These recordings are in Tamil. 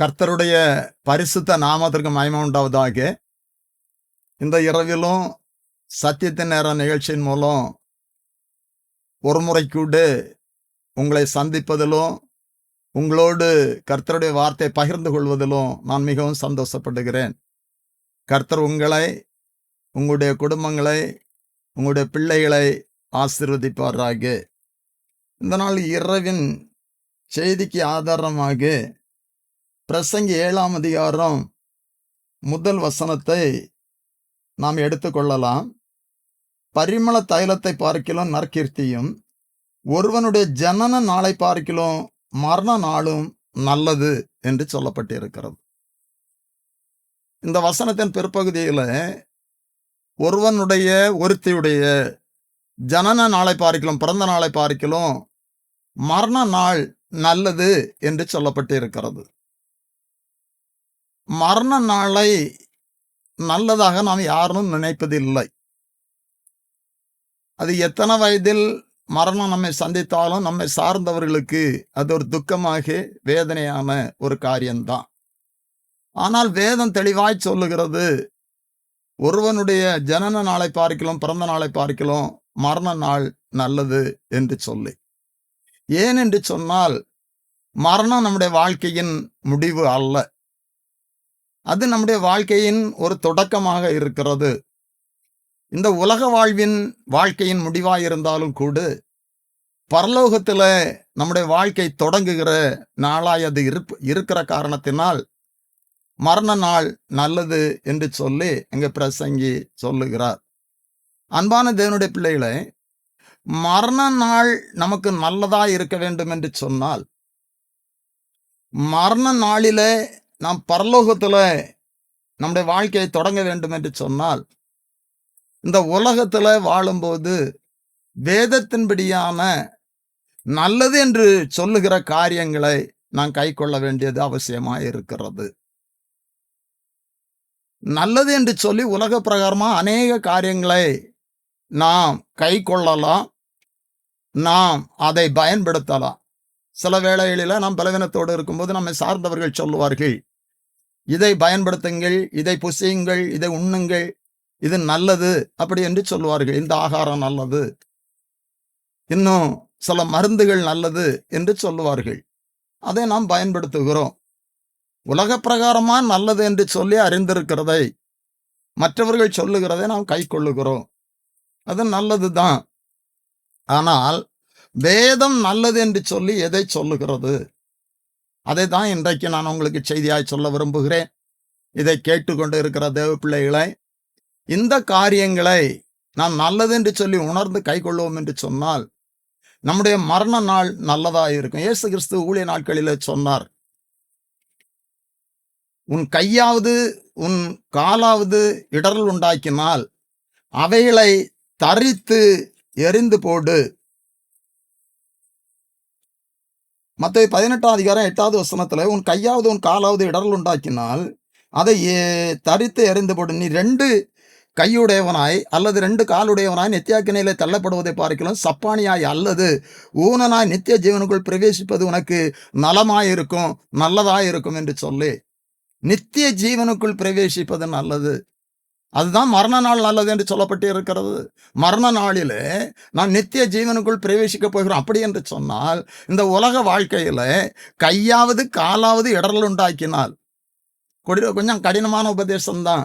கர்த்தருடைய பரிசுத்த நாமத்திற்கு மகிமை உண்டாவதாக. இந்த இரவிலும் சத்தியத்தின் நேர நிகழ்ச்சியின் மூலம் ஒரு முறை கூட உங்களை சந்திப்பதிலும் உங்களோடு கர்த்தருடைய வார்த்தையை பகிர்ந்து கொள்வதிலும் நான் மிகவும் சந்தோஷப்படுகிறேன். கர்த்தர் உங்களை, உங்களுடைய குடும்பங்களை, உங்களுடைய பிள்ளைகளை ஆசீர்வதிப்பாராக. இந்த நாள் இரவின் செய்திக்கு ஆதாரமாக பிரசங்கி 7ஆம் அதிகாரம் முதல் வசனத்தை நாம் எடுத்துக்கொள்ளலாம். பரிமள தைலத்தை பார்க்கிலும் நற்கீர்த்தியும், ஒருவனுடைய ஜனன நாளை பார்க்கிலும் மரண நாளும் நல்லது என்று சொல்லப்பட்டிருக்கிறது. இந்த வசனத்தின் பிற்பகுதியில் ஒருத்தியுடைய ஜனன நாளை பார்க்கிலும், பிறந்த நாளை பார்க்கிலும் மரண நாள் நல்லது என்று சொல்லப்பட்டிருக்கிறது. மரண நாளை நல்லதாக நாம் யாரும் நினைப்பதில்லை. அது எத்தனை வயதில் மரணம் நம்மை சந்தித்தாலும் நம்மை சார்ந்தவர்களுக்கு அது ஒரு துக்கமாக, வேதனையான ஒரு காரியம்தான். ஆனால் வேதம் தெளிவாய் சொல்லுகிறது, ஒருவனுடைய ஜனன நாளை பார்க்கிலும் பிறந்த நாளை பார்க்கிலும் மரண நாள் நல்லது என்று சொல்லி. ஏன் என்று சொன்னால், மரணம் நம்முடைய வாழ்க்கையின் முடிவு அல்ல, அது நம்முடைய வாழ்க்கையின் ஒரு தொடக்கமாக இருக்கிறது. இந்த உலக வாழ்க்கையின் முடிவாயிருந்தாலும் கூட பரலோகத்தில் நம்முடைய வாழ்க்கை தொடங்குகிற நாளாய் அது இருக்கிற காரணத்தினால் மரண நாள் நல்லது என்று சொல்லி இங்க பிரசங்கி சொல்லுகிறார். அன்பான தேவனுடைய பிள்ளைகளே, மரண நாள் நமக்கு நல்லதா இருக்க வேண்டும் என்று சொன்னால், மரண நாளிலே நாம் பரலோகத்தில் நம்முடைய வாழ்க்கையை தொடங்க வேண்டும் என்று சொன்னால், இந்த உலகத்தில் வாழும்போது வேதத்தின்படியான நல்லது என்று சொல்லுகிற காரியங்களை நாம் கை கொள்ள வேண்டியது அவசியமாக இருக்கிறது. நல்லது என்று சொல்லி உலக பிரகாரமாக அநேக காரியங்களை நாம் கை கொள்ளலாம், நாம் அதை பயன்படுத்தலாம். சில வேளைகளில் நாம் பலவீனத்தோடு இருக்கும்போது நம்மை சார்ந்தவர்கள் சொல்லுவார்கள், இதை பயன்படுத்துங்கள், இதை புசியுங்கள், இதை உண்ணுங்கள், இது நல்லது அப்படி என்று சொல்லுவார்கள். இந்த ஆகாரம் நல்லது, இன்னும் சில மருந்துகள் நல்லது என்று சொல்லுவார்கள். அதை நாம் பயன்படுத்துகிறோம். உலக பிரகாரமா நல்லது என்று சொல்லி அறிந்திருக்கிறதை, மற்றவர்கள் சொல்லுகிறதை நாம் கை கொள்ளுகிறோம். அது நல்லது தான். ஆனால் வேதம் நல்லது என்று சொல்லி எதை சொல்லுகிறது? அதை தான் இன்றைக்கு நான் உங்களுக்கு செய்தியாய் சொல்ல விரும்புகிறேன். இதை கேட்டுக்கொண்டு இருக்கிற தேவ பிள்ளைகளை, இந்த காரியங்களை நாம் நல்லது என்று சொல்லி உணர்ந்து கை கொள்வோம் என்று சொன்னால் நம்முடைய மரண நாள் நல்லதாக இருக்கும். இயேசு கிறிஸ்து ஊழிய நாட்களிலே சொன்னார், உன் கையாவது உன் காலாவது இடரல் உண்டாக்கினால் அவைகளை தரித்து எரிந்து போடு. மத்தேயு 18ஆம் அதிகாரம் 8வது வசனத்துல, உன் கையாவது உன் காலாவது இடரல் உண்டாக்கினால் அதை தரித்து எறிந்து போடு. நீ 2 கையுடையவனாய் அல்லது 2 காலுடையவனாய் நித்தியாக்கினையிலே தள்ளப்படுவதை பார்க்கலாம் சப்பானியாய் அல்லது ஊனனாய் நித்திய ஜீவனுக்குள் பிரவேசிப்பது உனக்கு நலமாயிருக்கும், நல்லதாயிருக்கும் என்று சொல்லி, நித்திய ஜீவனுக்குள் பிரவேசிப்பது நல்லது. அதுதான் மரண நாள் நல்லது என்று சொல்லப்பட்டு இருக்கிறது. மரண நாளிலே நான் நித்திய ஜீவனுக்குள் பிரவேசிக்க போகிறோம். அப்படி என்று சொன்னால், இந்த உலக வாழ்க்கையில கையாவது காலாவது இடரல் உண்டாக்கினால், கொஞ்சம் கடினமான உபதேசம்தான்.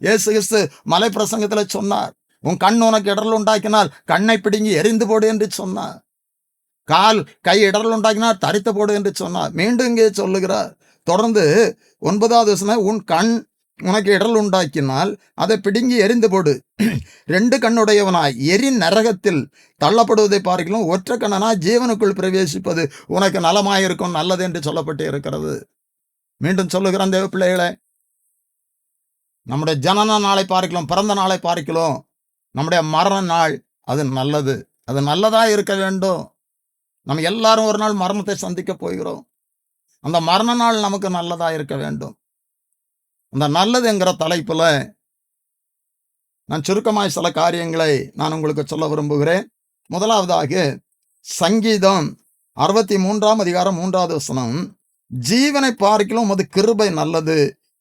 இயேசு கிறிஸ்து மலை பிரசங்கத்தில் சொன்னார், உன் கண் உனக்கு இடரல் உண்டாக்கினால் கண்ணை பிடுங்கி எரிந்து போடு என்று சொன்னார். கை இடரல் உண்டாக்கினால் தரித்து போடு என்று சொன்னார். மீண்டும் இங்கே சொல்லுகிறார், தொடர்ந்து 9வது வசனம், உன் கண் உனக்கு இடரல் உண்டாக்கினால் அதை பிடுங்கி எரிந்து போடு. 2 கண்ணுடையவனாய் எரி நரகத்தில் தள்ளப்படுவதை பார்க்கலாம் ஒற்றை கண்ணனாய் ஜீவனுக்குள் பிரவேசிப்பது உனக்கு நலமாயிருக்கும், நல்லது என்று சொல்லப்பட்டு இருக்கிறது. மீண்டும் சொல்லுகிறான் தேவ பிள்ளைகளை, நம்முடைய ஜனன நாளை பார்க்கலாம், பிறந்த நாளை பார்க்கலாம், நம்முடைய மரண நாள் அது நல்லது, அது நல்லதா இருக்க வேண்டும். நம்ம எல்லாரும் ஒரு நாள் மரணத்தை சந்திக்க போகிறோம். அந்த மரண நாள் நமக்கு நல்லதா இருக்க வேண்டும். அந்த நல்லது என்கிற தலைப்புல நான் சுருக்கமாய் சில காரியங்களை நான் உங்களுக்கு சொல்ல விரும்புகிறேன். முதலாவதாக சங்கீதம் 63ஆம் அதிகாரம் 3வது வசனம், ஜீவனை பார்க்கிலும் உமது கிருபை நல்லது.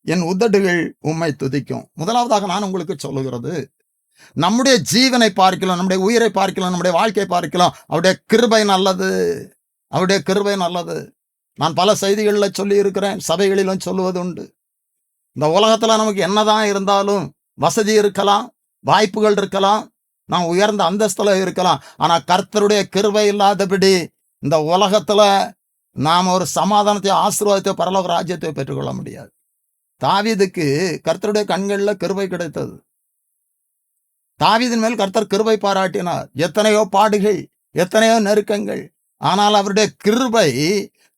என் உதடுகள் உம்மை துதிக்கும். முதலாவதாக நான் உங்களுக்கு சொல்லுகிறது, நம்முடைய ஜீவனை பார்க்கலாம், நம்முடைய உயிரை பார்க்கலாம், நம்முடைய வாழ்க்கையை பார்க்கலாம், அவருடைய கிருபை நல்லது. அவருடைய கிருபை நல்லது. நான் பல செய்திகளில் சொல்லி இருக்கிறேன், சபைகளிலும் சொல்லுவது உண்டு. இந்த உலகத்துல நமக்கு என்னதான் இருந்தாலும் வசதி இருக்கலாம், வாய்ப்புகள் இருக்கலாம், நாம் உயர்ந்த அந்தஸ்துல இருக்கலாம். ஆனா கர்த்தருடைய கிருபை இல்லாதபடி இந்த உலகத்துல நாம் ஒரு சமாதானத்தை, ஆசீர்வாதத்தை, பரலோக ராஜ்யத்தை பெற்றுக்கொள்ள முடியாது. தாவீதுக்கு கர்த்தருடைய கண்களில் கிருபை கிடைத்தது. தாவீதின் மேல் கர்த்தர் கிருபை பாராட்டினார். எத்தனையோ பாடுகள், எத்தனையோ நெருக்கங்கள், ஆனால் அவருடைய கிருபை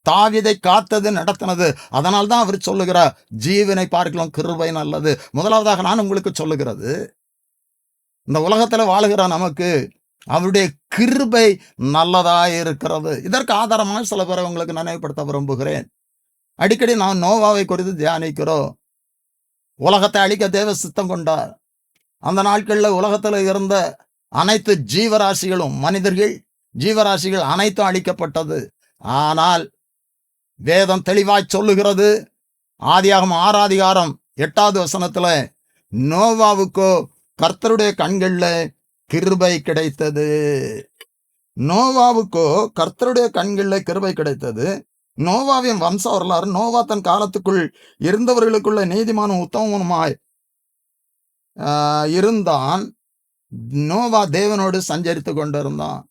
தாவீதை காத்தது, நடத்தினது. அதனால் தான் அவர் சொல்லுகிறார், ஜீவனை பார்க்கலாம் கிருபை நல்லது. முதலாவதாக நான் உங்களுக்கு சொல்லுகிறது, இந்த உலகத்தில் வாழுகிற நமக்கு அவருடைய கிருபை நல்லதாய் இருக்கிறது. இதற்கு ஆதாரமான சில பேரை உங்களுக்கு நினைவுபடுத்த விரும்புகிறேன். அடிக்கடி நான் நோவாவை குறித்து தியானிக்கிறோம். உலகத்தை அழிக்க தேவ சித்தம் கொண்டார். அந்த நாட்களில் உலகத்தில் இருந்த அனைத்து ஜீவராசிகளும், மனிதர்கள், ஜீவராசிகள் அனைத்தும் அழிக்கப்பட்டது. ஆனால் வேதம் தெளிவாய் சொல்லுகிறது, ஆதியாகமம் 6 அதிகாரம் 8வது வசனத்துல, நோவாவுக்கோ கர்த்தருடைய கண்களில் கிருபை கிடைத்தது. நோவாவுக்கோ கர்த்தருடைய கண்களில் கிருபை கிடைத்தது. நோவாவின் வம்ச வரலாறு, நோவா தன் காலத்துக்குள் இருந்தவர்களுக்குள்ள நீதிமானும் உத்தமனுமாய் இருந்தான். நோவா தேவனோடு சஞ்சரித்து கொண்டிருந்தான்.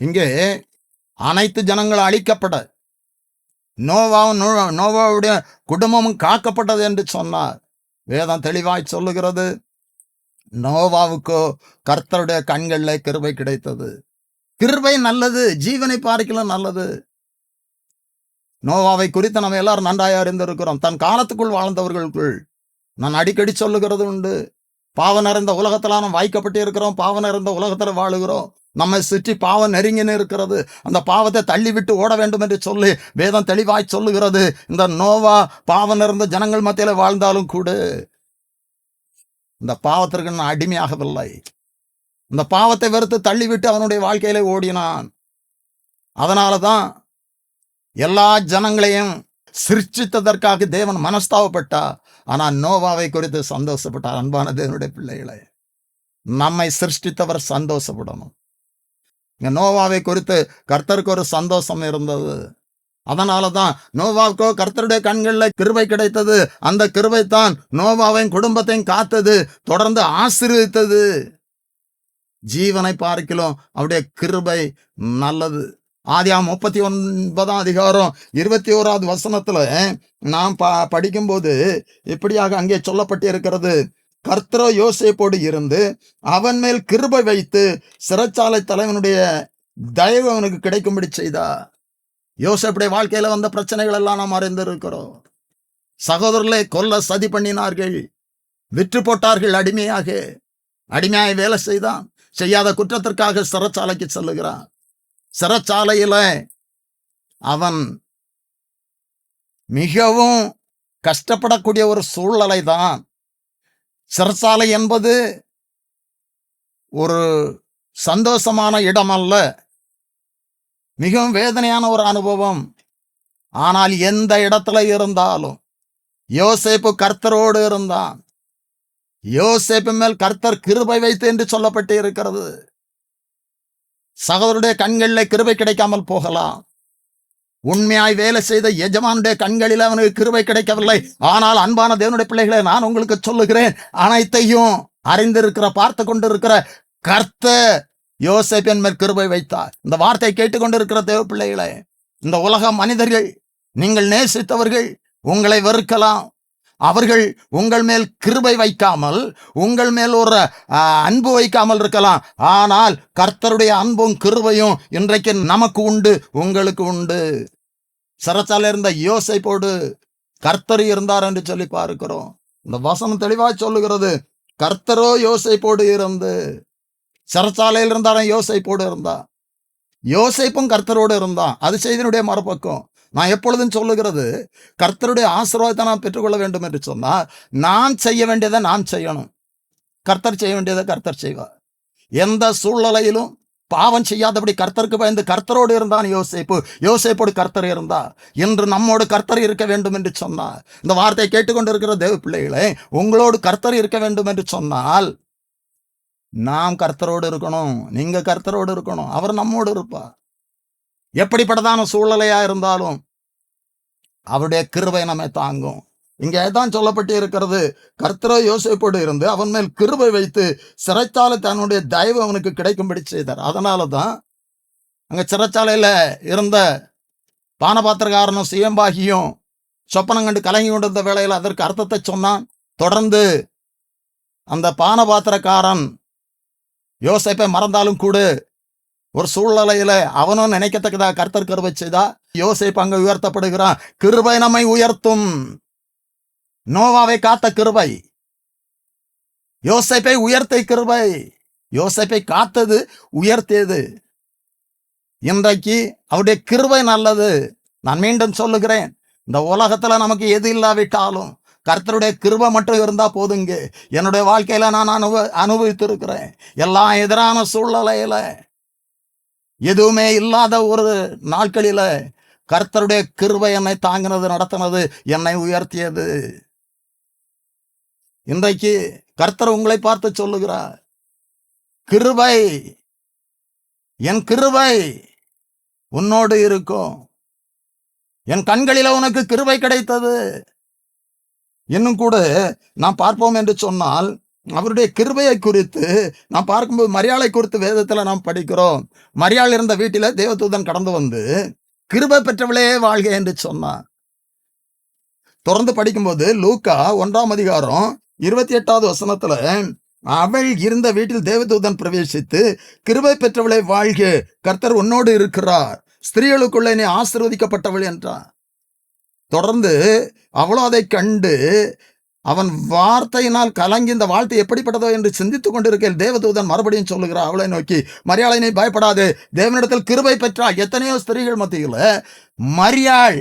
இங்கே அனைத்து ஜனங்கள் அழிக்கப்பட, நோவாவுடைய குடும்பமும் காக்கப்பட்டது என்று சொன்னார். வேதம் தெளிவாய் சொல்லுகிறது, நோவாவுக்கோ கர்த்தருடைய கண்களில் கிருபை கிடைத்தது. கிருபை நல்லது, ஜீவனை பார்க்கலாம் நல்லது. நோவாவை குறித்து நம்ம எல்லாரும் நன்றாக அறிந்திருக்கிறோம். தன் காலத்துக்குள் வாழ்ந்தவர்களுக்குள் நான் அடிக்கடி சொல்லுகிறது உண்டு, பாவம் நிறைந்த உலகத்தில் நாம் வாய்க்கப்பட்டு இருக்கிறோம், பாவம் நிறைந்த உலகத்தில் வாழுகிறோம். நம்மை சுற்றி பாவம் நெருங்கின்னு இருக்கிறது. அந்த பாவத்தை தள்ளிவிட்டு ஓட வேண்டும் என்று சொல்லி வேதம் தெளிவாய் சொல்லுகிறது. இந்த நோவா பாவம் நிறைந்த ஜனங்கள் மத்தியில் வாழ்ந்தாலும் கூட இந்த பாவத்திற்கு நான் அடிமையாகவில்லை. இந்த பாவத்தை வெறுத்து தள்ளிவிட்டு அவனுடைய வாழ்க்கையிலே ஓடினான். அதனால தான் எல்லா ஜனங்களையும் சிருஷ்டித்ததற்காக தேவன் மனஸ்தாபப்பட்டார். ஆனால் நோவாவை குறித்து சந்தோஷப்பட்டார். அன்பான தேவனுடைய பிள்ளைகளை, நம்மை சிருஷ்டித்தவர் சந்தோஷப்படணும். இங்க நோவாவை குறித்து கர்த்தருக்கு ஒரு சந்தோஷம் இருந்தது. அதனால தான் நோவாவுக்கோ கர்த்தருடைய கண்களில் கிருபை கிடைத்தது. அந்த கிருபை தான் நோவாவின் குடும்பத்தையும் காத்தது, தொடர்ந்து ஆசீர்வதித்தது. ஜீவனை பார்க்கலாம் அவருடைய கிருபை நல்லது. ஆதியாகமம் 39ஆம் அதிகாரம் 21வது வசனத்துல நாம் படிக்கும்போது இப்படியாக அங்கே சொல்லப்பட்டு இருக்கிறது, கர்த்தரோ யோசேப்போடு இருந்து அவன் மேல் கிருபை வைத்து சிறைச்சாலை தலைவனுடைய தயவு அவனுக்கு கிடைக்கும்படி செய்தார். யோசேப்புடைய வாழ்க்கையில வந்த பிரச்சனைகள் எல்லாம் நாம் அறிந்திருக்கிறோம். சகோதரர்களை கொல்ல சதி பண்ணினார்கள், விற்று போட்டார்கள், அடிமையாக வேலை செய்தான். செய்யாத குற்றத்திற்காக சிறைச்சாலைக்கு செல்லுகிறான். சிறைச்சாலையில அவன் மிகவும் கஷ்டப்படக்கூடிய ஒரு சூழ்நிலை தான். சிறைச்சாலை என்பது ஒரு சந்தோஷமான இடம் அல்ல, மிகவும் வேதனையான ஒரு அனுபவம். ஆனால் எந்த இடத்துல இருந்தாலும் யோசேப்பு கர்த்தரோடு இருந்தான். யோசேப்பு மேல் கர்த்தர் கிருபை வைத்து என்று சொல்லப்பட்டு இருக்கிறது. சகோதரருடைய கண்களில் கிருபை கிடைக்காமல் போகலாம். உண்மையாய் வேலை செய்த எஜமானுடைய கண்களில் அவனுக்கு கிருபை கிடைக்கவில்லை. ஆனால் அன்பான தேவனுடைய பிள்ளைகளை, நான் உங்களுக்கு சொல்லுகிறேன், அனைத்தையும் அறிந்திருக்கிற, பார்த்து கொண்டிருக்கிற கர்த்தர் யோசேப்பின் மேல் கிருபை வைத்தார். இந்த வார்த்தை கேட்டுக்கொண்டிருக்கிற தேவ பிள்ளைகளை, இந்த உலக மனிதர்கள், நீங்கள் நேசித்தவர்கள் உங்களை வெறுக்கலாம். அவர்கள் உங்கள் மேல் கிருபை வைக்காமல், உங்கள் மேல் ஒரு அன்பு வைக்காமல் இருக்கலாம். ஆனால் கர்த்தருடைய அன்பும் கிருபையும் இன்றைக்கு நமக்கு உண்டு, உங்களுக்கு உண்டு. சிறைச்சாலையில் இருந்த யோசேப்போடு கர்த்தர் இருந்தார் என்று சொல்லி பார்க்கிறோம். இந்த வசனம் தெளிவாய் சொல்லுகிறது, கர்த்தரோ யோசேப்போடு இருந்து. சிறைச்சாலையில் இருந்தாலும் யோசேப்போடு இருந்தா, யோசேப்பும் கர்த்தரோடு இருந்தான். அது செய்தியினுடைய மறுபக்கம். நான் எப்பொழுதும் சொல்லுகிறது, கர்த்தருடைய ஆசீர்வாதத்தை நான் பெற்றுக்கொள்ள வேண்டும் என்று சொன்னால் நான் செய்ய வேண்டியதை நான் செய்யணும். கர்த்தர் செய்ய வேண்டியதை கர்த்தர் செய்வார். எந்த சூழ்நிலையிலும் பாவம் செய்யாதபடி கர்த்தருக்கு பயந்து கர்த்தரோடு இருந்தான் யோசேப்பு. யோசேப்போடு கர்த்தர் இருந்தா. இன்று நம்மோடு கர்த்தர் இருக்க வேண்டும் என்று சொன்னார். இந்த வார்த்தையை கேட்டுக்கொண்டிருக்கிற தேவ பிள்ளைகளே, உங்களோடு கர்த்தர் இருக்க வேண்டும் என்று சொன்னால் நாம் கர்த்தரோடு இருக்கணும். நீங்க கர்த்தரோடு இருக்கணும். அவர் நம்மோடு இருப்பார். எப்படிப்பட்டதான சூழ்நிலையா இருந்தாலும் அவருடைய கிருபை நம்மை தாங்கும். இங்கே தான் சொல்லப்பட்டு இருக்கிறது, கர்த்தரோ யோசேப்போடு இருந்து அவன் மேல் கிருபை வைத்து சிறைச்சாலை தன்னுடைய தயவு அவனுக்கு கிடைக்கும்படி செய்தார். அதனால தான் அங்க சிறைச்சாலையில இருந்த பானபாத்திரக்காரனும் சுயம்பாகியும் சொப்பனம் கண்டு கலங்கி கொண்டிருந்த வேளையில் அதற்கு அர்த்தத்தை சொன்னான். தொடர்ந்து அந்த பானபாத்திரக்காரன் யோசேப்பை மறந்தாலும் கூட ஒரு சூழ்நிலையில அவனும் நினைக்கத்தக்கதாக கர்த்தர் கிருபை செய்தா யோசேப்பு அங்க உயர்த்தப்படுகிறான். கிருபை நம்மை உயர்த்தும். நோவாவை காத்த கிருபை யோசேப்பை உயர்த்திய கிருபை. யோசேப்பை காத்தது, உயர்த்தியது. இன்றைக்கு அவருடைய கிருபை நல்லது. நான் மீண்டும் சொல்லுகிறேன், இந்த உலகத்துல நமக்கு எது இல்லாவிட்டாலும் கர்த்தருடைய கிருபை மட்டும் இருந்தா போதுங்க. என்னுடைய வாழ்க்கையில நான் அனுபவித்திருக்கிறேன். எல்லாம் எதிரான சூழ்நிலையில, எதுவுமே இல்லாத ஒரு நாட்களில கர்த்தருடைய கிருபை என்னை தாங்கினது, நடத்தினது, என்னை உயர்த்தியது. இன்றைக்கு கர்த்தர் உங்களை பார்த்து சொல்லுகிறார், கிருபை, என் கிருபை உன்னோடு இருக்கும். என் கண்களில உனக்கு கிருபை கிடைத்தது. இன்னும் கூட நாம் பார்ப்போம் என்று சொன்னால், அவருடைய கிருபையை குறித்து நாம் பார்க்கும்போது மரியாளை குறித்து வேதத்தில் நாம் படிக்கிறோம். மரியாள் இருந்த வீட்டில தேவதூதன் கடந்து வந்து கிருபை பெற்றவளே வாழ்க என்று சொன்னார். தொடர்ந்து படிக்கும்போது லூக்கா 1ஆம் அதிகாரம் 28வது வசனத்துல, அவள் இருந்த வீட்டில் தேவதூதன் பிரவேசித்து கிருபை பெற்றவளை வாழ்க, கர்த்தர் உன்னோடு இருக்கிறார், ஸ்திரீகளுக்குள்ளே நீ ஆசீர்வதிக்கப்பட்டவள் என்றார். தொடர்ந்து அவளோ அதை கண்டு அவன் வார்த்தையினால் கலங்கி இந்த வாழ்த்து எப்படிப்பட்டதோ என்று சிந்தித்துக் கொண்டிருக்கையில் தேவதூதன் மறுபடியும் சொல்லுகிறார் அவளை நோக்கி, மரியாளை நீ பயப்படாதே, தேவனிடத்தில் கிருபை பெற்றாள். எத்தனையோ ஸ்திரீகள் மத்தியில் மரியாள்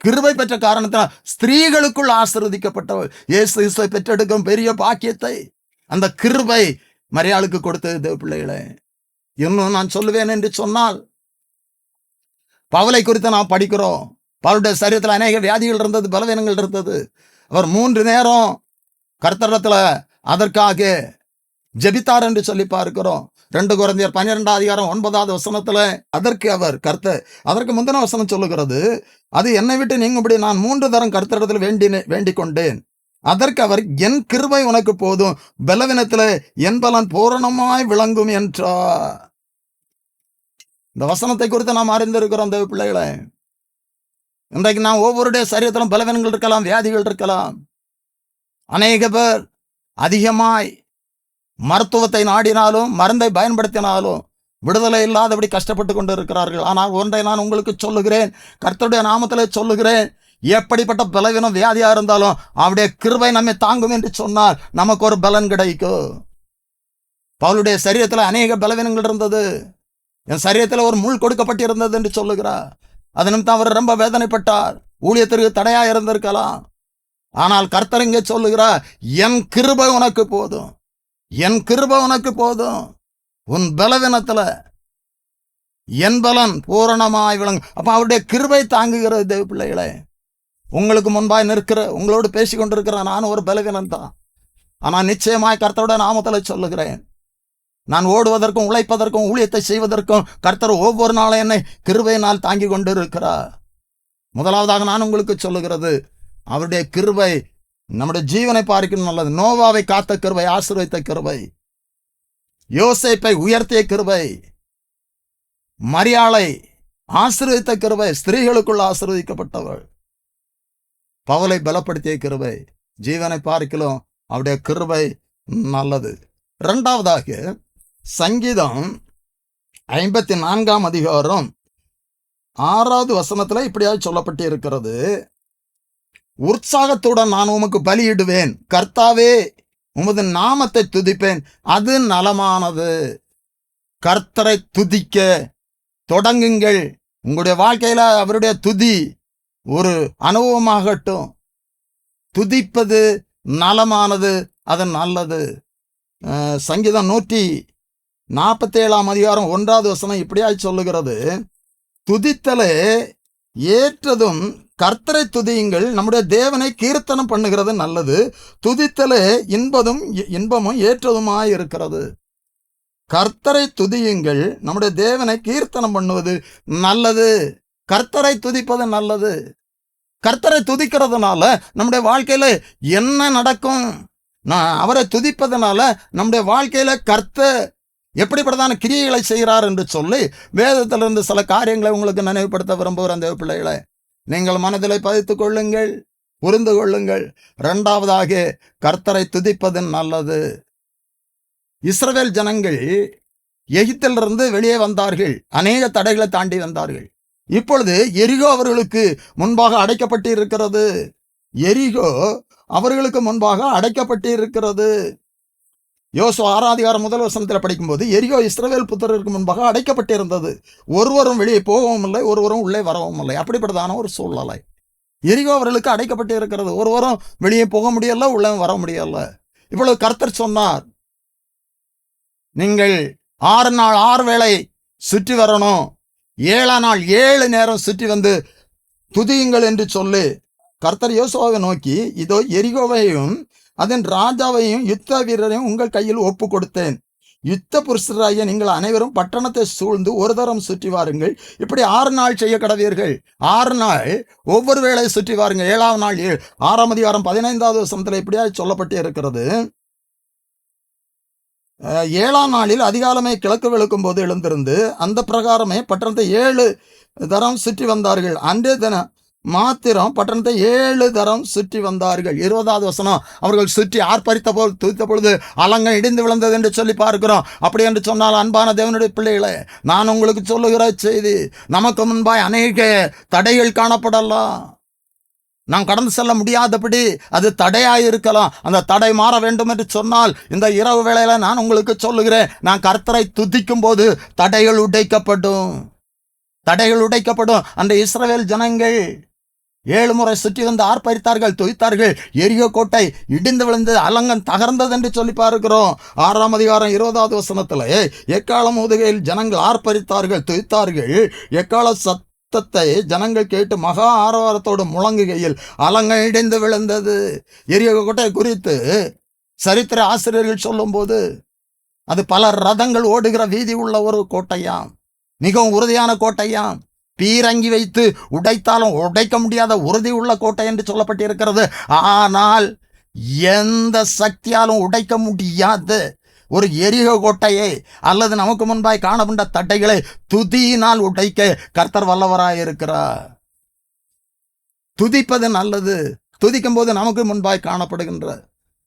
கிருபை பெற்ற காரணத்தினால் ஸ்திரீகளுக்குள் ஆசீர்வதிக்கப்பட்டவள். இயேசு கிறிஸ்துவை பெற்றெடுக்கும் பெரிய பாக்கியத்தை அந்த கிருபை மரியாளுக்கு கொடுத்தது. தேவ பிள்ளைகளே, இன்னும் நான் சொல்லுவேன் என்று சொன்னால், பவுலை குறித்து நாம் படிக்கிறோம். பவுலுடைய சரீரத்தில் அநேக வியாதிகள் இருந்தது, பலவீனங்கள் இருந்தது. அவர் 3 நேரம் கர்த்தரிடத்துல அதற்காக ஜெபித்தார் என்று சொல்லி பார்க்கிறோம். 2 கொரிந்தியர் 12ஆம் அதிகாரம் 9வது வசனத்துல அதற்கு முந்தின வசனம் சொல்லுகிறது, அது என்னை விட்டு நீங்கும்படி நான் 3 தரம் கர்த்தரிடத்தில் வேண்டிக் கொண்டேன். அதற்கு அவர், என் கிருபை உனக்கு போதும், பலவீனத்திலே என் பலன் பூரணமாய் விளங்கும் என்றார். இந்த வசனத்தை குறித்து நாம் அறிந்திருக்கிறோம் தேவ பிள்ளைகளே. இன்றைக்கு நாம் ஒவ்வொருடைய சரீரத்திலும் பலவீனங்கள் இருக்கலாம், வியாதிகள் இருக்கலாம். அநேக பேர் அதிகமாய் மருத்துவத்தை நாடினாலும் மருந்தை பயன்படுத்தினாலும் விடுதலை இல்லாதபடி கஷ்டப்பட்டு கொண்டு இருக்கிறார்கள். ஆனால் ஒன்றை நான் உங்களுக்கு சொல்லுகிறேன், கர்த்தருடைய நாமத்திலே சொல்லுகிறேன், எப்படிப்பட்ட பலவீனம் வியாதியா இருந்தாலும் அவருடைய கிருபை நம்மை தாங்கும் என்று சொன்னால் நமக்கு ஒரு பலன் கிடைக்கும். பவுலுடைய சரீரத்தில் அநேக பலவீனங்கள் இருந்தது. என் சரீரத்தில் ஒரு முள் கொடுக்கப்பட்டிருந்தது என்று சொல்லுகிறார். அது நிமித்தம் அவர் ரொம்ப வேதனைப்பட்டார். ஊழியத்திற்கு தடையா இருந்திருக்கலாம். ஆனால் கர்த்தர் இங்கே சொல்லுகிறார், என் கிருபை உனக்கு போதும், என் கிருபை உனக்கு போதும், உன் பலவீனத்துல என் பலன் பூரணமாய் விளங்கும். அப்ப அவருடைய கிருபை தாங்குகிறது. தேவ பிள்ளைகளே, உங்களுக்கு முன்பாய் நிற்கிற, உங்களோடு பேசி கொண்டிருக்கிற நான் ஒரு பலவீனம் தான். ஆனால் நிச்சயமாய் கர்த்தருடைய நாமத்தில் சொல்லுகிறேன், நான் ஓடுவதற்கும் உழைப்பதற்கும் ஊழியத்தை செய்வதற்கும் கர்த்தர் ஒவ்வொரு நாளும் என்னை கிருபையினால் தாங்கி கொண்டு இருக்கிறார். முதலாவதாக நான் உங்களுக்கு சொல்லுகிறது, அவருடைய கிருபை நம்முடைய ஜீவனை பார்க்கணும் நல்லது. நோவாவை காத்த கிருபை, ஆசீர்வதித்த கிருபை, யோசேப்பை உயர்த்திய கிருபை, மரியாளை ஆசீர்வதித்த கிருபை, ஸ்திரீகளுக்குள் ஆசீர்வதிக்கப்பட்டவள், பவுலை பலப்படுத்திய கிருபை, ஜீவனை பார்க்கலாம் அவருடைய கிருபை நல்லது. இரண்டாவதாக சங்கீதம் 54ஆம் அதிகாரம் 6வது வசனத்துல இப்படியாக சொல்லப்பட்டு இருக்கிறது, உற்சாகத்துடன் நான் உமக்கு பலியிடுவேன், கர்த்தாவே உமது நாமத்தை துதிப்பேன், அது நலமானது. கர்த்தரை துதிக்க தொடங்குங்கள். உங்களுடைய வாழ்க்கையில அவருடைய துதி ஒரு அனுபவமாகட்டும். துதிப்பது நலமானது, அது நல்லது. சங்கீதம் 47ஆம் அதிகாரம் 1வது வசனம் இப்படியாய் சொல்லுகிறது, துதித்தலே ஏற்றதும் கர்த்தரை துதியுங்கள், நம்முடைய தேவனை கீர்த்தனம் பண்ணுகிறது நல்லது, துதித்தலே இன்பமும் ஏற்றதுமாய் இருக்கிறது. கர்த்தரை துதியுங்கள், நம்முடைய தேவனை கீர்த்தனம் பண்ணுவது நல்லது. கர்த்தரை துதிப்பது நல்லது. கர்த்தரை துதிக்கிறதுனால நம்முடைய வாழ்க்கையில என்ன நடக்கும்? அவரை துதிப்பதனால நம்முடைய வாழ்க்கையில கர்த்தர் எப்படிப்பட்டதான கிரியைகளை செய்கிறார் என்று சொல்லி வேதத்திலிருந்து சில காரியங்களை உங்களுக்கு நினைவுபடுத்த விரும்புகிற அந்த பிள்ளைகளை நீங்கள் மனதிலே பதித்துக் கொள்ளுங்கள், புரிந்து கொள்ளுங்கள். 2வதாக கர்த்தரை துதிப்பது நல்லது. இஸ்ரவேல் ஜனங்கள் எகிப்திலிருந்து வெளியே வந்தார்கள், அநேக தடைகளை தாண்டி வந்தார்கள். இப்பொழுது எரிகோ அவர்களுக்கு முன்பாக அடைக்கப்பட்டு இருக்கிறது. எரிகோ அவர்களுக்கு முன்பாக அடைக்கப்பட்டு இருக்கிறது. யோசுவா 6ஆம் அதிகாரம் 1 வசனத்தில் படிக்கும்போது எரிகோ இஸ்ரவேல் புத்திரருக்கு முன்பாக அடைக்கப்பட்டிருந்தது. ஒருவரும் வெளியே போகவும் இல்லை, ஒருவரும் உள்ளே வரவும் இல்லை. அப்படிப்பட்டதான ஒரு சூழ்நிலை. எரிகோ அவர்களுக்கு அடைக்கப்பட்டு இருக்கிறது. ஒருவரும் வெளியே போக முடியல, உள்ளே வர முடியல. இப்பொழுது கர்த்தர் சொன்னார், நீங்கள் 6 நாள் 6 வேளை சுற்றி வரணும், 7ஆம் நாள் 7 நேரம் சுற்றி வந்து துதியுங்கள் என்று சொல்லி கர்த்தர் யோசுவாவை நோக்கி, இதோ எரிகோவையும் அதன் ராஜாவையும் யுத்த வீரரையும் உங்கள் கையில் ஒப்பு கொடுத்தேன். யுத்த புருஷராகிய நீங்கள் அனைவரும் பட்டணத்தை சூழ்ந்து ஒரு தரம் சுற்றி வாருங்கள். இப்படி 6 நாள் செய்ய கடவீர்கள். 6 நாள் ஒவ்வொரு வேளை சுற்றி வாருங்கள். 7ஆம் நாள் 6ஆம் அதிகாரம் 15வது வசனத்தில் இப்படியா சொல்லப்பட்டு இருக்கிறது, 7ஆம் நாளில் அதிகாலமே கிழக்கு வெளுக்கும் போது எழுந்திருந்து அந்த பிரகாரமே பட்டணத்தை 7 தரம் சுற்றி வந்தார்கள். அன்றே தினம் மாத்திரம் பட்டணத்தை 7 தரம் சுற்றி வந்தார்கள். 20வது வசனம், அவர்கள் சுற்றி ஆர்ப்பரித்த போல் துதித்த பொழுது அலங்கம் இடிந்து விழுந்தது என்று சொல்லி பார்க்கிறோம். அப்படி என்று சொன்னால் அன்பான தேவனுடைய பிள்ளைகளே, நான் உங்களுக்கு சொல்லுகிற செய்தி, நமக்கு முன்பாய் அநேக தடைகள் காணப்படலாம். நாம் கடந்து செல்ல முடியாதபடி அது தடையாயிருக்கலாம். அந்த தடை மாற வேண்டும் என்று சொன்னால் இந்த இரவு வேளையில நான் உங்களுக்கு சொல்லுகிறேன், நான் கர்த்தரை துதிக்கும் போது தடைகள் உடைக்கப்படும். தடைகள் உடைக்கப்படும். அந்த இஸ்ரவேல் ஜனங்கள் 7 முறை சுற்றி வந்து ஆர்ப்பரித்தார்கள், துதித்தார்கள். எரிகோ கோட்டை இடிந்து விழுந்தது, அலங்கம் தகர்ந்தது என்று சொல்லி பார்க்கிறோம். 6ஆம் அதிகாரம் 20வது வசனத்தில் எக்காலம் ஊதுகையில் ஜனங்கள் ஆர்ப்பரித்தார்கள், துதித்தார்கள். எக்கால சத்தத்தை ஜனங்கள் கேட்டு மகா ஆரவாரத்தோடு முழங்குகையில் அலங்கம் இடிந்து விழுந்தது. எரிகோ கோட்டை குறித்து சரித்திர ஆசிரியர்கள் சொல்லும் போது அது பல ரதங்கள் ஓடுகிற வீதி உள்ள ஒரு கோட்டையாம், மிகவும் உறுதியான கோட்டையாம். பீரங்கி வைத்து உடைத்தாலும் உடைக்க முடியாத உறுதி உள்ள கோட்டை என்று சொல்லப்பட்டிருக்கிறது. ஆனால் எந்த சக்தியாலும் உடைக்க முடியாத ஒரு எரிகோ கோட்டையை அல்லது நமக்கு முன்பாய் காணப்பட்ட தட்டைகளை துதியினால் உடைக்க கர்த்தர் வல்லவராயிருக்கிறார். துதிப்பது நல்லது. துதிக்கும் போது நமக்கு முன்பாய் காணப்படுகின்ற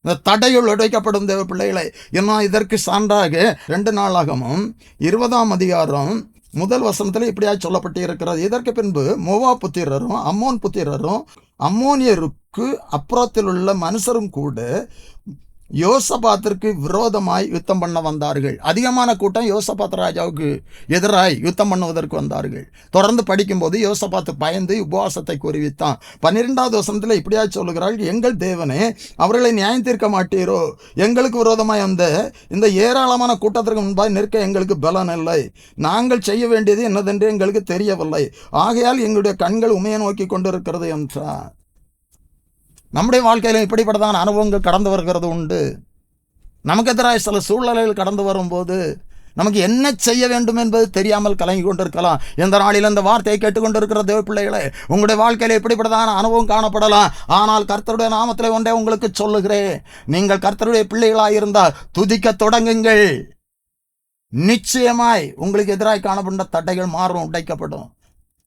இந்த தடைகள் உடைக்கப்படும் தேவ பிள்ளைகளை. இன்னும் இதற்கு சான்றாக 2 நாளாகமும் 20ஆம் அதிகாரம் 1 வசனத்தில் இப்படியா சொல்லப்பட்டு இருக்கிறது, இதற்கு பின்பு மோவா புத்திரரும் அம்மோன் புத்திரரும் அம்மோனியருக்கு அப்புறத்தில் உள்ள மனுஷரும் கூட யோசபாத்திற்கு விரோதமாய் யுத்தம் பண்ண வந்தார்கள். அதிகமான கூட்டம் யோசபாத் ராஜாவுக்கு எதிராய் யுத்தம் பண்ணுவதற்கு வந்தார்கள். தொடர்ந்து படிக்கும்போது யோசபாத்து பயந்து உபவாசத்தை குறிவித்தான். 12வது வசனத்தில் இப்படியா சொல்லுகிறாள், எங்கள் தேவனே அவர்களை நியாயம் தீர்க்க மாட்டீரோ? எங்களுக்கு விரோதமாய் வந்த இந்த ஏராளமான கூட்டத்திற்கு முன்பாய் நிற்க எங்களுக்கு பலன் இல்லை. நாங்கள் செய்ய வேண்டியது என்னதென்று எங்களுக்கு தெரியவில்லை. ஆகையால் எங்களுடைய கண்கள் உமையை நோக்கி கொண்டிருக்கிறது என்றார். நம்முடைய வாழ்க்கையில் இப்படிப்பட்டதான அனுபவங்கள் கடந்து வருகிறது உண்டு. நமக்கு எதிராக சில சூழ்நிலைகள் கடந்து வரும்போது நமக்கு என்ன செய்ய வேண்டும் என்பது தெரியாமல் கலங்கி கொண்டிருக்கலாம். எந்த நாளில் இந்த வார்த்தையை கேட்டுக்கொண்டிருக்கிற தேவ பிள்ளைகளே, உங்களுடைய வாழ்க்கையில் எப்படிப்பட்டதான அனுபவம் காணப்படலாம். ஆனால் கர்த்தருடைய நாமத்திலே ஒன்றே உங்களுக்கு சொல்லுகிறேன், நீங்கள் கர்த்தருடைய பிள்ளைகளாக இருந்தால் துதிக்க தொடங்குங்கள். நிச்சயமாய் உங்களுக்கு எதிராக காணப்பட்ட தடைகள் மாறும், உடைக்கப்படும்.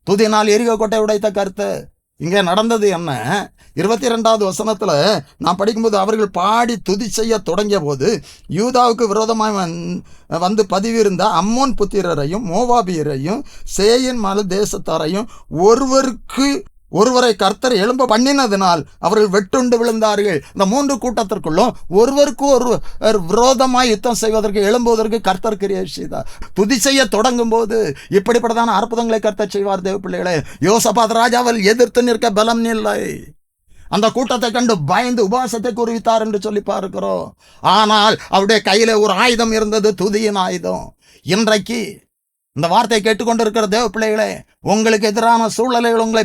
துதினால் எரிகோ கோட்டை உடைத்த கர்த்தர். இங்கே நடந்தது என்ன? 22வது வசனத்தில் நான் படிக்கும்போது, அவர்கள் பாடி துதி செய்ய தொடங்கிய போது யூதாவுக்கு விரோதமாக வந்து பதிவிருந்த அம்மோன் புத்திரரையும் மோவாபியரையும் சேயின் மலை தேசத்தாரையும் ஒருவரை கர்த்தர் எழும்ப பண்ணினதினால் அவர்கள் வெட்டுண்டு விழுந்தார்கள். இந்த 3 கூட்டத்திற்குள்ளும் ஒருவருக்கு ஒரு விரோதமாய் யுத்தம் செய்வதற்கு எழும்புவதற்கு கர்த்தர் கிரியை செய்தார். துதி செய்ய தொடங்கும் போது இப்படிப்பட்டதான அற்புதங்களை கர்த்தர் செய்வார். தேவ பிள்ளைகளே, யோசபாத் ராஜாவில் எதிர்த்து நிற்க பலம் இல்லை. அந்த கூட்டத்தை கண்டு பயந்து உபவாசத்தை குறிவித்தார் என்று சொல்லி பார்க்கிறோம். ஆனால் அவருடைய கையில ஒரு ஆயுதம் இருந்தது, துதியின் ஆயுதம். இன்றைக்கு இந்த வார்த்தையை கேட்டுக்கொண்டிருக்கிற தேவ பிள்ளைகளே, உங்களுக்கு எதிரான சூழ்நிலைகள் உங்களை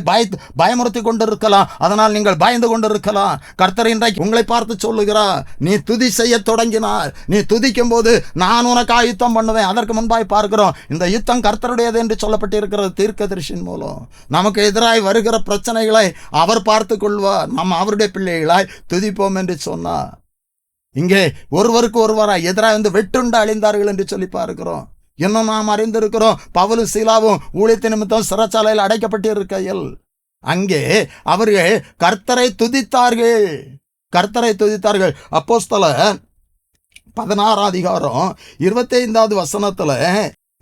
பயமுறுத்தி கொண்டிருக்கலாம். அதனால் நீங்கள் பயந்து கொண்டிருக்கலாம். கர்த்தர் இன்றைக்கு உங்களை பார்த்து சொல்லுகிறார், நீ துதி செய்ய தொடங்கினார். நீ துதிக்கும் போது நான் உனக்காக யுத்தம் பண்ணுவேன். அதற்கு முன்பாய் பார்க்கிறோம், இந்த யுத்தம் கர்த்தருடையது என்று சொல்லப்பட்டிருக்கிறது தீர்க்கதரிசியின் மூலம். நமக்கு எதிராய் வருகிற பிரச்சனைகளை அவர் பார்த்து கொள்வார். நம்ம அவருடைய பிள்ளைகளாய் துதிப்போம் என்று சொன்னார். இங்கே ஒருவருக்கு ஒருவராய் எதிராக வந்து வெட்டுண்டு அழிந்தார்கள் என்று சொல்லி பார்க்கிறோம். இன்னும் நாம் அறிந்திருக்கிறோம், பவுலும் சீலாவும் ஊழியத்து நிமித்தம் சிறைச்சாலையில் அடைக்கப்பட்டிருக்கையில் அங்கே அவர்கள் கர்த்தரை துதித்தார்கள். கர்த்தரை துதித்தார்கள். அப்போஸ்தலர் 16 25 வசனத்துல,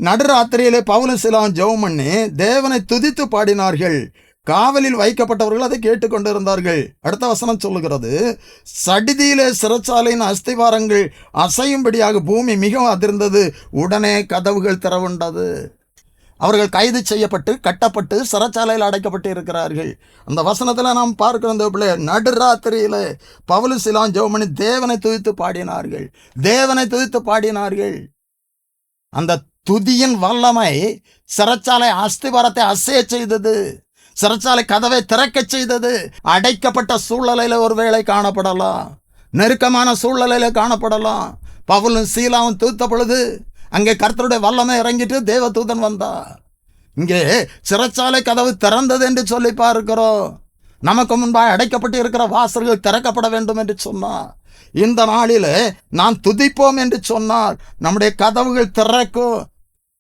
நடுராத்திரியிலே பவுலும் சீலாவும் ஜெபம் பண்ணி தேவனை துதித்து பாடினார்கள். காவலில் வைக்கப்பட்டவர்கள் அதை கேட்டுக்கொண்டிருந்தார்கள். அடுத்த வசனம் சொல்லுகிறது, சடிதியிலே சிறைச்சாலையின் அஸ்திவாரங்கள் அசையும்படியாக பூமி மிகவும் அதிர்ந்தது. உடனே கதவுகள் திறவுண்டது. அவர்கள் கைது செய்யப்பட்டு கட்டப்பட்டு சிறைச்சாலையில் அடைக்கப்பட்டு இருக்கிறார்கள். அந்த வசனத்தில் நாம் பார்க்கிற நடுராத்திரியில பவுலும் சீலாவும் ஜெபம் பண்ணி தேவனை துதித்து பாடினார்கள். தேவனை துதித்து பாடினார்கள். அந்த துதியின் வல்லமை சிறைச்சாலை அஸ்திவாரத்தை அசைய செய்தது. சிறைச்சாலை கதவை திறக்க செய்தது. அடைக்கப்பட்ட சூழ்நிலையில ஒருவேளை காணப்படலாம், நெருக்கமான சூழ்நிலையில காணப்படலாம். பவுலும் சீலாவும் தூத்த பொழுது அங்கே கர்த்தருடைய வல்லமை இறங்கிட்டு தேவ தூதன் வந்தா. இங்கே சிறைச்சாலை கதவு திறந்தது என்று சொல்லி பார்க்கிறோம். நமக்கு முன்பாக அடைக்கப்பட்டு இருக்கிற வாசல்கள் திறக்கப்பட வேண்டும் என்று சொன்னார். இந்த நாளிலே நான் துதிப்போம் என்று சொன்னால் நம்முடைய கதவுகள் திறக்கும்.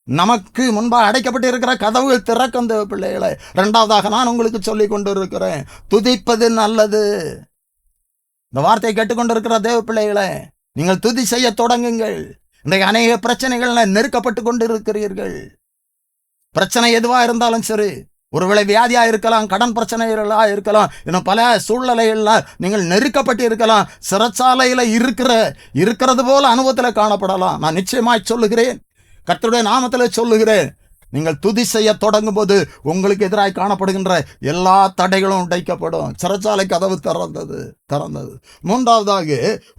நமக்கு முன்பாக அடைக்கப்பட்டு இருக்கிற கதவுகள் திறக்கும் தேவ பிள்ளைகளை. இரண்டாவதாக நான் உங்களுக்கு சொல்லி கொண்டு இருக்கிறேன், துதிப்பது நல்லது. இந்த வார்த்தையை கேட்டுக்கொண்டிருக்கிற தேவ பிள்ளைகளை, நீங்கள் துதி செய்ய தொடங்குங்கள். இன்றைக்கு அநேக பிரச்சனைகள் நெருக்கப்பட்டு கொண்டு இருக்கிறீர்கள். பிரச்சனை எதுவா இருந்தாலும் சரி, ஒருவேளை வியாதியா இருக்கலாம், கடன் பிரச்சனைகளா இருக்கலாம், இன்னும் பல சூழ்நிலைகள்ல நீங்கள் நெருக்கப்பட்டு இருக்கலாம். சிறைச்சாலையில இருக்கிறது போல அனுபவத்தில் காணப்படலாம். நான் நிச்சயமாய் சொல்லுகிறேன், கர்த்தருடைய நாமத்தில் சொல்லுகிறேன், நீங்கள் துதி செய்ய தொடங்கும் போது உங்களுக்கு எதிராக காணப்படுகின்ற எல்லா தடைகளும் உடைக்கப்படும். சிறைச்சாலை கதவு திறந்தது. மூன்றாவதாக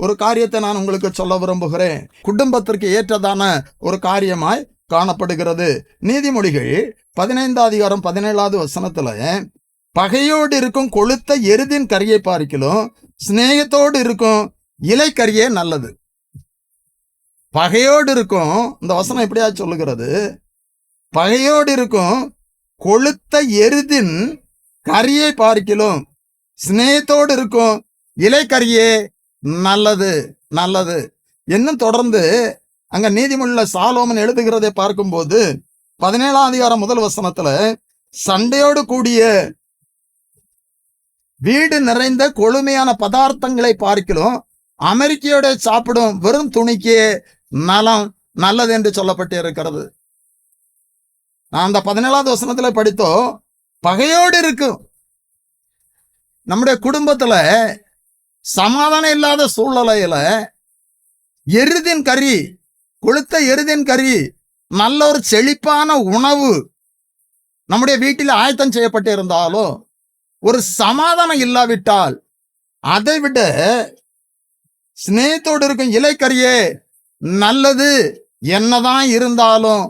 ஒரு காரியத்தை நான் உங்களுக்கு சொல்ல விரும்புகிறேன். குடும்பத்திற்கு ஏற்றதான ஒரு காரியமாய் காணப்படுகிறது. நீதிமொழிகள் 15 17 வசனத்துல, பகையோடு இருக்கும் கொளுத்த எருதின் கரியை பார்க்கிலும் சிநேகத்தோடு இருக்கும் இலைக்கரியே நல்லது. பகையோடு இருக்கும், இந்த வசனம் எப்படியா சொல்லுகிறது, பகையோடு இருக்கும் கொளுத்த எருதின் கரியை பார்க்கிலும் சிநேகத்தோடு இருக்கும் இலைக்கரியே நல்லது. இன்னும் தொடர்ந்து அங்க நீதிமொழியில சாலோமன் எழுதுகிறதை பார்க்கும்போது 17 முதல் வசனத்துல, சண்டையோடு கூடிய வீடு நிறைந்த கொழுமையான பதார்த்தங்களை பார்க்கிலும் அமெரிக்கையோட சாப்பிடும் வெறும் துணிக்கே நல்லது என்று சொல்லப்பட்டு இருக்கிறது. நான் அந்த 17 வசனத்துல படித்தோம், பகையோடு இருக்கும் நம்முடைய குடும்பத்துல சமாதானம் இல்லாத சூழ்நிலையில எருதின் கறி, கொளுத்த எருதின் கறி, நல்ல ஒரு செழிப்பான உணவு நம்முடைய வீட்டில் ஆயத்தம் செய்யப்பட்டு இருந்தாலும் ஒரு சமாதானம் இல்லாவிட்டால் அதை விட சிநேகத்தோடு இருக்கும் இலைக்கரியே நல்லது. என்னதான் இருந்தாலும்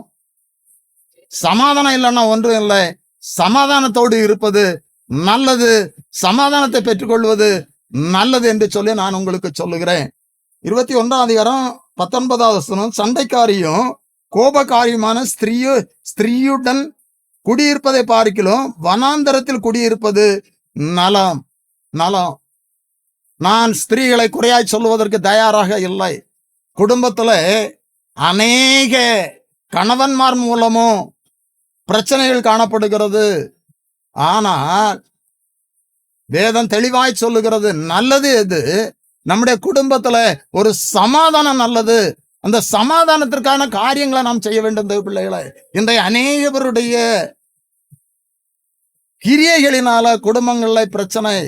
சமாதானம் இல்லைன்னா ஒன்றும் இல்லை, சமாதானத்தோடு இருப்பது நல்லது, சமாதானத்தை பெற்றுக்கொள்வது நல்லது என்று சொல்லி நான் உங்களுக்கு சொல்லுகிறேன். 21 19 சண்டைக்காரியும் கோபக்காரியுமான ஸ்திரீயுடன் குடியிருப்பதை பார்க்கிலும் வனாந்தரத்தில் குடியிருப்பது நலம். நான் ஸ்திரீகளை குறையாய் சொல்லுவதற்கு தயாராக இல்லை. குடும்பத்துல அநேக கணவன்மார் மூலமும் பிரச்சனைகள் காணப்படுகிறது. ஆனால் வேதம் தெளிவாய் சொல்லுகிறது, நல்லது எது, நம்முடைய குடும்பத்துல ஒரு சமாதானம் நல்லது. அந்த சமாதானத்திற்கான காரியங்களை நாம் செய்ய வேண்டும் பிள்ளைகளை. இன்றைய அநேகருடைய கிரியைகளினால குடும்பங்கள்ல பிரச்சனை,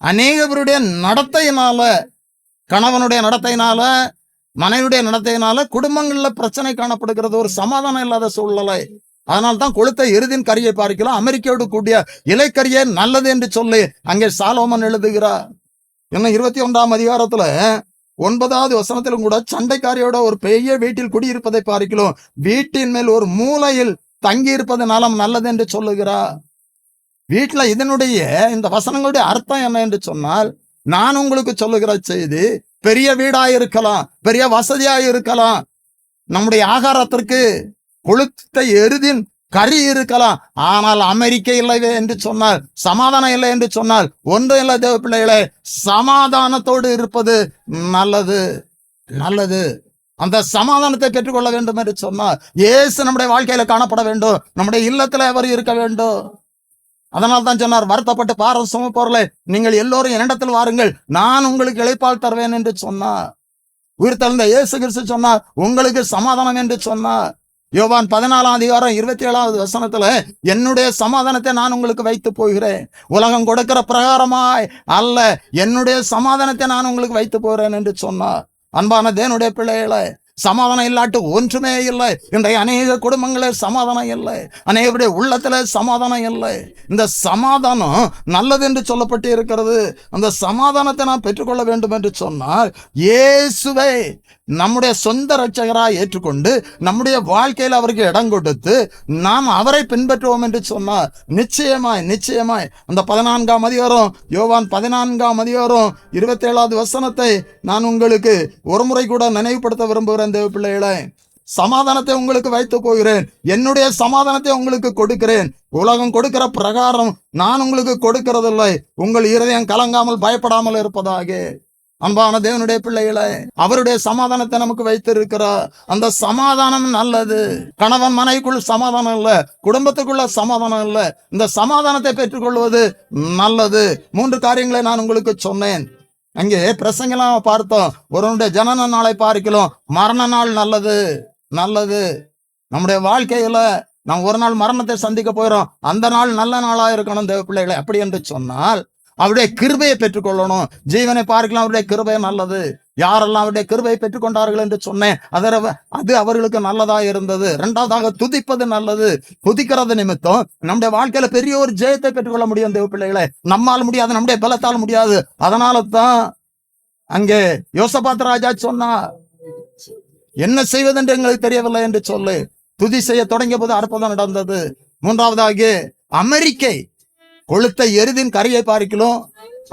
அநேகருடைய நடத்தையினால, கணவனுடைய நடத்தையினால, மனைவியுடைய நடத்தையினால குடும்பங்கள்ல பிரச்சனை காணப்படுகிறது. ஒரு சமாதானம் இல்லாத சூழ்நிலை. அதனால் தான் கொளுத்த எருதின் கரியை பார்க்கலாம் அமெரிக்காவோடு கூடிய இலைக்கரியே நல்லது என்று சொல்லி அங்கே சாலோமன் எழுதுகிறார். இன்னும் 21ஆம் அதிகாரத்துல 9வது வசனத்திலும் கூட சண்டைக்காரியோட ஒரு பெரிய வீட்டில் குடியிருப்பதை பார்க்கலாம் வீட்டின் மேல் ஒரு மூலையில் தங்கி இருப்பது நலம் நல்லது என்று சொல்லுகிறார். வீட்டுல இதனுடைய இந்த வசனங்களுடைய அர்த்தம் என்ன என்று சொன்னால், நான் உங்களுக்கு சொல்லுகிற செய்தி, பெரிய வீடா இருக்கலாம், பெரிய வசதியா இருக்கலாம், நம்முடைய ஆகாரத்திற்கு கொளுத்த எருதின் கறி இருக்கலாம், ஆனால் அமெரிக்க இல்லை என்று சொன்னால், சமாதானம் இல்லை என்று சொன்னால், ஒன்றும் இல்லை தேவ பிள்ளைகளே, சமாதானத்தோடு இருப்பது நல்லது நல்லது. அந்த சமாதானத்தை பெற்றுக்கொள்ள வேண்டும் என்று சொன்னால் இயேசு நம்முடைய வாழ்க்கையில காணப்பட வேண்டும், நம்முடைய இல்லத்துல அவர் இருக்க வேண்டும். அதனால் தான் சொன்னார், வருத்தப்பட்டு பாரம் சுமப்பவர்களே நீங்கள் எல்லோரும் என்னிடத்தில் வாருங்கள், நான் உங்களுக்கு இளைப்பால் தருவேன் என்று சொன்னார். உயிர்த்தெழுந்த இயேசு கிறிஸ்து சொன்னார், உங்களுக்கு சமாதானம் என்று சொன்னார். யோவான் 14ஆம் அதிகாரம் 27வது வசனத்துல, என்னுடைய சமாதானத்தை நான் உங்களுக்கு வைத்து போகிறேன், உலகம் கொடுக்கிற பிரகாரமாய் அல்ல, என்னுடைய சமாதானத்தை நான் உங்களுக்கு வைத்து போகிறேன் என்று சொன்னார். அன்பான தேவனுடைய பிள்ளைகளை, சமாதானம் இல்லாட்டு ஒன்றுமே இல்லை. இன்றைய அநேக குடும்பங்களில் சமாதானம் இல்லை, அநேகருடைய உள்ளத்துல சமாதானம் இல்லை. இந்த சமாதானம் நல்லது என்று சொல்லப்பட்டு இருக்கிறது. அந்த சமாதானத்தை நாம் பெற்றுக்கொள்ள வேண்டும் என்று சொன்னால் இயேசுவை நம்முடைய சொந்த இரட்சகராய் ஏற்றுக்கொண்டு நம்முடைய வாழ்க்கையில் அவருக்கு இடம் கொடுத்து நாம் அவரை பின்பற்றுவோம் என்று சொன்னார் நிச்சயமாய் நிச்சயமாய் அந்த 14ஆம் அதிகாரம் யோவான் 14ஆம் அதிகாரம் 27வது வசனத்தை நான் உங்களுக்கு ஒரு முறை கூட நினைவுபடுத்த விரும்புகிறேன் தேவ பிள்ளைகளே. சமாதானத்தை உங்களுக்கு வைத்து போகிறேன், என்னுடைய சமாதானத்தை உங்களுக்கு கொடுக்கிறேன், உலகம் கொடுக்கிற பிரகாரம் நான் உங்களுக்கு கொடுக்கிறதில்லை, உங்கள் இருதயம் கலங்காமல் பயப்படாமல் இருப்பதாக. அன்பான தேவனுடைய பிள்ளைகளை, அவருடைய சமாதானத்தை நமக்கு வைத்திருக்கிறார். அந்த சமாதானம் நல்லது. கணவன் மனைவிக்குள் சமாதானம் இல்லை, குடும்பத்துக்குள்ள சமாதானம் இல்லை. இந்த சமாதானத்தை பெற்றுக்கொள்வது நல்லது. 3 காரியங்களை நான் உங்களுக்கு சொன்னேன். அங்கே பிரசங்கெல்லாம் பார்த்தோம். ஒருவனுடைய ஜனன நாளை பார்க்கலாம், மரண நாள் நல்லது நல்லது. நம்முடைய வாழ்க்கையில நாம் ஒரு நாள் மரணத்தை சந்திக்க போகிறோம், அந்த நாள் நல்ல நாளா இருக்கணும் தேவ பிள்ளைகளை. அப்படி என்று சொன்னால் அவருடைய கிருபையை பெற்றுக்கொள்ளணும். ஜீவனை பார்க்கலாம், அவருடைய கிருபை நல்லது. யாரெல்லாம் அவருடைய கிருபையை பெற்றுக்கொண்டார்கள் என்று சொன்னேன், அது அவர்களுக்கு நல்லதா இருந்தது. 2வதாக துதிப்பது நல்லது. துதிக்கிறது நிமித்தம் நம்முடைய வாழ்க்கையில பெரிய ஒரு ஜெயத்தை பெற்றுக்கொள்ள முடியும் தேவ பிள்ளைகளை. நம்மால் முடியாது, நம்முடைய பலத்தால் முடியாது. அதனால தான் அங்கே யோசபாத் ராஜா சொன்னார், என்ன செய்வதென்று எங்களுக்கு தெரியவில்லை என்று சொல்லி துதி செய்ய தொடங்கிய போது அற்புதம் நடந்தது. 3வதாக அமெரிக்கை கொளுத்த எருதின் கரியை பார்க்கலாம்,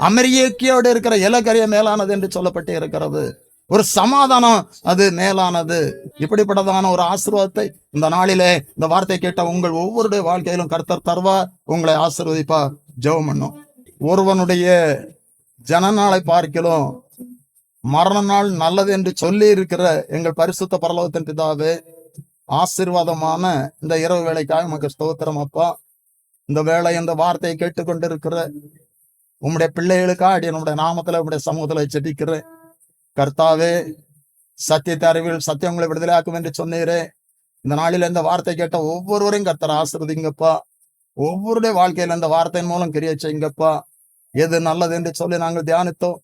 அமெரிக்கையோடு இருக்கிற இலக்கரியை மேலானது என்று சொல்லப்பட்டு இருக்கிறது. ஒரு சமாதானம் அது மேலானது. இப்படிப்பட்டதான ஒரு ஆசீர்வாதத்தை இந்த நாளிலே இந்த வார்த்தை கேட்ட உங்கள் ஒவ்வொருடைய வாழ்க்கையிலும் கர்த்தர் தருவார், உங்களை ஆசீர்வதிப்பார். ஜெபம் பண்ணும். ஒருவனுடைய ஜனநாளை பார்க்கலாம், மரண நாள் நல்லது என்று சொல்லி இருக்கிற எங்கள் பரிசுத்த பரலோகத்தின் பிதாவே, ஆசீர்வாதமான இந்த இரவு வேளைக்காக உமக்கு ஸ்தோத்திரம் அப்பா. இந்த வேளை இந்த வார்த்தையை கேட்டுக்கொண்டிருக்கிற உம்முடைய பிள்ளைகளுக்காக நம்முடைய நாமத்துல உம்முடைய சமூகத்துல ஜெபிக்கிறேன். கர்த்தாவே, சத்தியத்தை அறிவில் சத்தியம் உங்களை விடுதலையாக்கும் என்று சொன்னீரே. இந்த நாளில் இந்த வார்த்தை கேட்ட ஒவ்வொருவரையும் கர்த்தர் ஆசீர்வதிங்கப்பா. ஒவ்வொருடைய வாழ்க்கையில இந்த வார்த்தையின் மூலம் கிரியை செய்யுங்கப்பா. எது நல்லது என்று சொல்லி நாங்கள் தியானித்தோம்.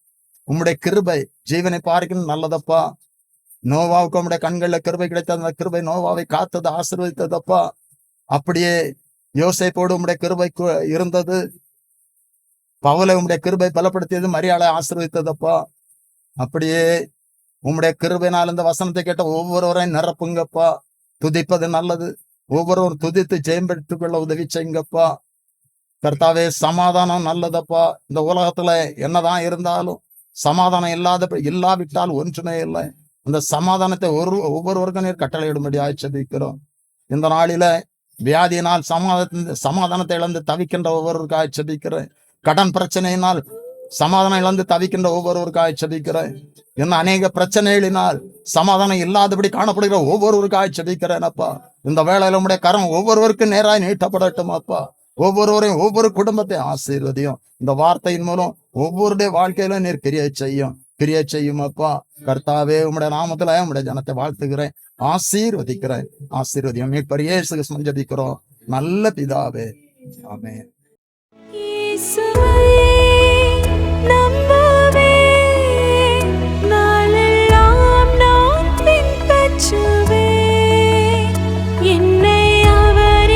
உம்முடைய கிருபை ஜீவனை பார்க்கணும் நல்லதப்பா. நோவாவுக்கு உம்முடைய கண்களில் கிருபை கிடைத்தது, அந்த கிருபை நோவாவை காத்தது, ஆசீர்வதித்ததப்பா. அப்படியே யோசேப்போடு உம்முடைய கிருபை இருந்தது. பவுலை உம்முடைய கிருபை பலப்படுத்தியது, மரியாதை ஆசீர்வதித்ததப்பா. அப்படியே உம்முடைய கிருபையினால் இந்த வசனத்தை கேட்ட ஒவ்வொருவரையும் நிரப்புங்கப்பா. துதிப்பது நல்லது. ஒவ்வொருவரும் துதித்து ஜெயம் பெற்றுக் கொள்ள உதவி செய்யுங்கப்பா. கர்த்தாவே, சமாதானம் நல்லதப்பா. இந்த உலகத்துல என்னதான் இருந்தாலும் சமாதானம் இல்லாவிட்டால் ஒன்றுமே இல்லை. அந்த சமாதானத்தை ஒவ்வொருவருக்கும் நீர் கட்டளையிடும்படி ஆட்சேபிக்கிறோம். இந்த நாளில வியாதியினால் சமாதானத்தை இழந்து தவிக்கின்ற ஒவ்வொருவருக்காக ஜெபிக்கிறேன். கடன் பிரச்சனையினால் சமாதானம் இழந்து தவிக்கின்ற ஒவ்வொருவருக்காக ஜெபிக்கிறேன். இன்னும் அநேக பிரச்சனைகளினால் சமாதானம் இல்லாதபடி காணப்படுகிற ஒவ்வொருவருக்காக ஜெபிக்கிறேன் அப்பா. இந்த வேளையில உம்முடைய கரம் ஒவ்வொருவருக்கும் நேராய் நீட்டப்படட்டும் அப்பா. ஒவ்வொருவரையும் ஒவ்வொரு குடும்பத்தையும் ஆசீர்வதியும். இந்த வார்த்தையின் மூலம் ஒவ்வொருடைய வாழ்க்கையிலும் நீர் கிரியை செய்யும் அப்பா. கர்த்தாவே, உம்முடைய நாமத்துல உம்முடைய ஜனத்தை வாழ்த்துகிறேன், ஆசீர்வதிக்கிறேன். ஆசீர்வதியும் மீட்பர் இயேசு கிறிஸ்துவின் ஜெபிக்கிறோம் நல்ல பிதாவே, ஆமென். என்னை அவர்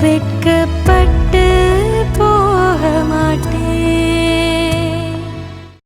வெட்கப்பட